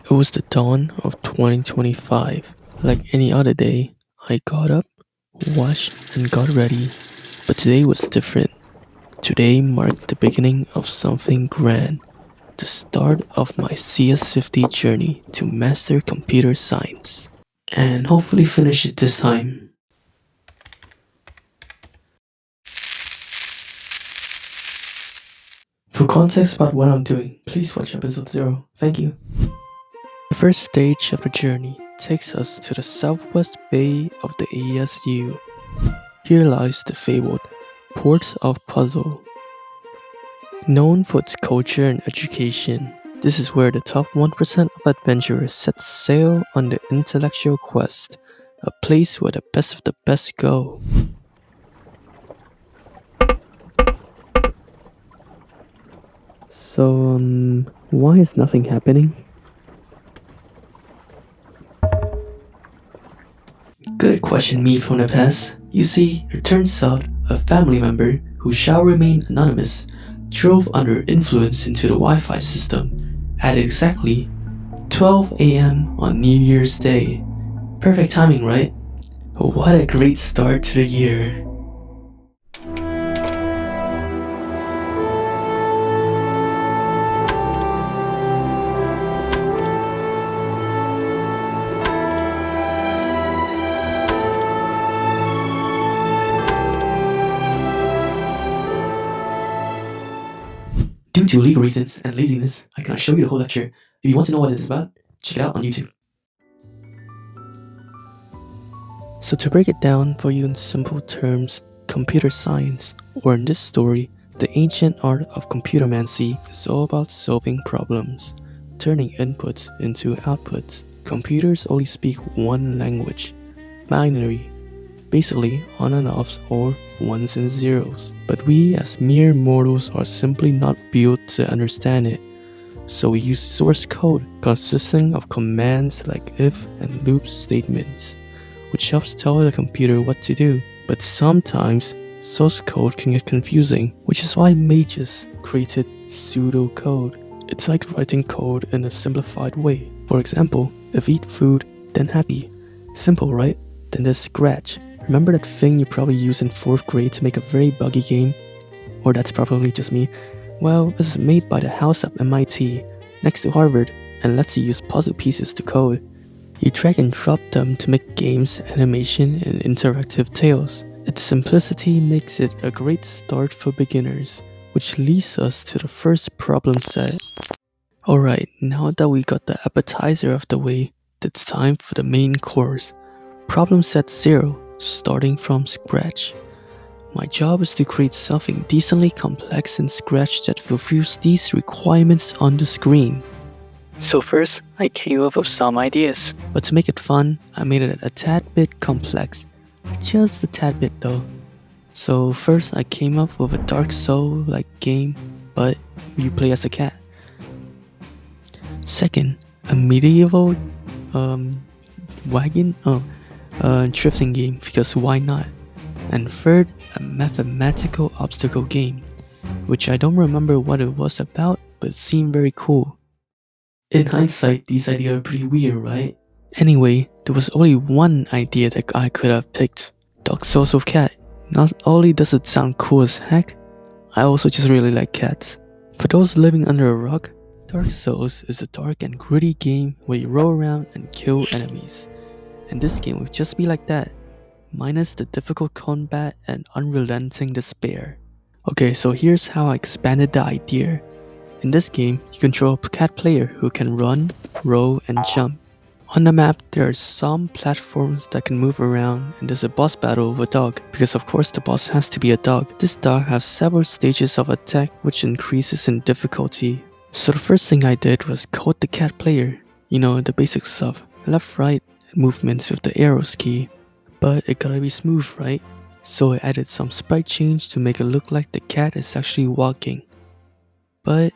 It was the dawn of 2025. Like any other day, I got up, washed, and got ready. But today was different. Today marked the beginning of something grand. The start of my CS50 journey to master computer science. And hopefully finish it this time. For context about what I'm doing, please watch episode 0. Thank you. The first stage of the journey takes us to the southwest bay of the ASU. Here lies the fabled Port of Puzzle. Known for its culture and education, this is where the top 1% of adventurers set sail on the intellectual quest, a place where the best of the best go. So, why is nothing happening? Good question, me from the past. You see, it turns out a family member who shall remain anonymous drove under influence into the Wi-Fi system at exactly 12 a.m. on New Year's Day. Perfect timing, right? What a great start to the year. Due to legal reasons and laziness, I cannot show you the whole lecture. If you want to know what it is about, check it out on YouTube. So to break it down for you in simple terms, computer science, or in this story, the ancient art of computermancy, is all about solving problems, turning inputs into outputs. Computers only speak one language, binary, basically on and offs or ones and zeros. But we as mere mortals are simply not built to understand it. So we use source code consisting of commands like if and loop statements, which helps tell the computer what to do. But sometimes source code can get confusing, which is why mages created pseudocode. It's like writing code in a simplified way. For example, if eat food, then happy. Simple, right? Then there's scratch. Remember that thing you probably used in 4th grade to make a very buggy game? Or that's probably just me. Well, this is made by the house at MIT, next to Harvard, and lets you use puzzle pieces to code. You drag and drop them to make games, animation, and interactive tales. Its simplicity makes it a great start for beginners, which leads us to the first problem set. Alright, now that we got the appetizer of the way, it's time for the main course. Problem set 0, starting from scratch. My job is to create something decently complex in Scratch that fulfills these requirements on the screen. So first, I came up with some ideas, but to make it fun, I made it a tad bit complex. Just a tad bit though. So first I came up with a Dark Soul-like game, but you play as a cat. Second, a medieval drifting game, because why not? And third, a mathematical obstacle game, which I don't remember what it was about, but it seemed very cool. In hindsight, these ideas are pretty weird, right? Anyway, there was only one idea that I could have picked. Dark Souls with Cat. Not only does it sound cool as heck, I also just really like cats. For those living under a rock, Dark Souls is a dark and gritty game where you roll around and kill enemies. And this game would just be like that, minus the difficult combat and unrelenting despair. Okay, so here's how I expanded the idea. In this game, you control a cat player who can run, roll, and jump. On the map, there are some platforms that can move around, and there's a boss battle with a dog, because of course the boss has to be a dog. This dog has several stages of attack which increases in difficulty. So the first thing I did was code the cat player. You know, the basic stuff. Left, right, movements with the arrows key. But it gotta be smooth, right? So I added some sprite change to make it look like the cat is actually walking. But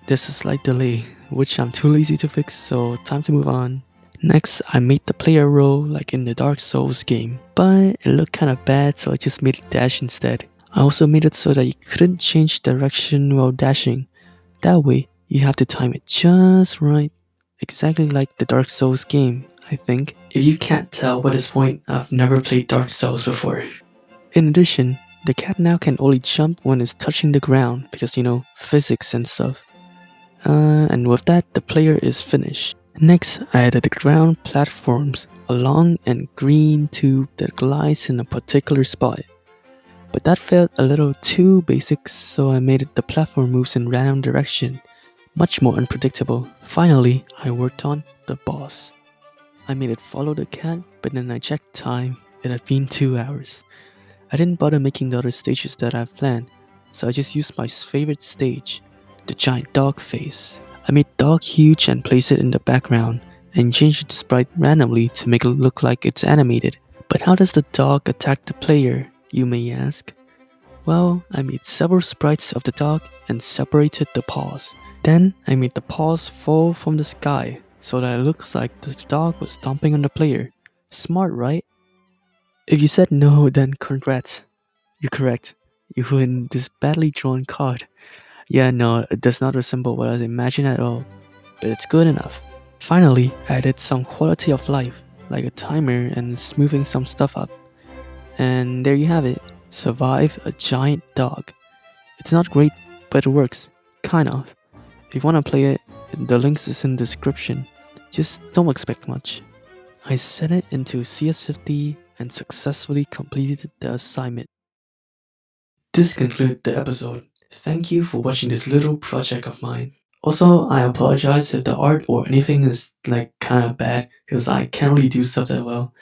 there's a slight delay, which I'm too lazy to fix, so time to move on. Next, I made the player roll like in the Dark Souls game, but it looked kinda bad, so I just made it dash instead. I also made it so that you couldn't change direction while dashing. That way, you have to time it just right, exactly like the Dark Souls game, I think. If you can't tell by this point, I've never played Dark Souls before. In addition, the cat now can only jump when it's touching the ground because, physics and stuff. And with that, the player is finished. Next, I added the ground platforms, a long and green tube that glides in a particular spot. But that felt a little too basic, so I made it the platform moves in random direction, much more unpredictable. Finally, I worked on the boss. I made it follow the cat, but then I checked time. It had been 2 hours. I didn't bother making the other stages that I've planned, so I just used my favorite stage, the giant dog face. I made dog huge and placed it in the background, and changed the sprite randomly to make it look like it's animated. But how does the dog attack the player, you may ask? Well, I made several sprites of the dog and separated the paws. Then I made the paws fall from the sky so that it looks like the dog was stomping on the player. Smart, right? If you said no, then congrats. You're correct. You win this badly drawn card. Yeah, no, it does not resemble what I imagined at all, but it's good enough. Finally, I added some quality of life, like a timer and smoothing some stuff up. And there you have it. Survive a giant dog. It's not great, but it works. Kind of. If you want to play it, the links is in the description. Just don't expect much. I set it into CS50 and successfully completed the assignment. This concludes the episode. Thank you for watching this little project of mine. Also, I apologize if the art or anything is like kind of bad because I can't really do stuff that well.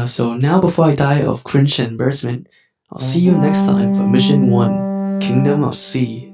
So now before I die of cringe and embarrassment, I'll see you next time for Mission 1, Kingdom of C.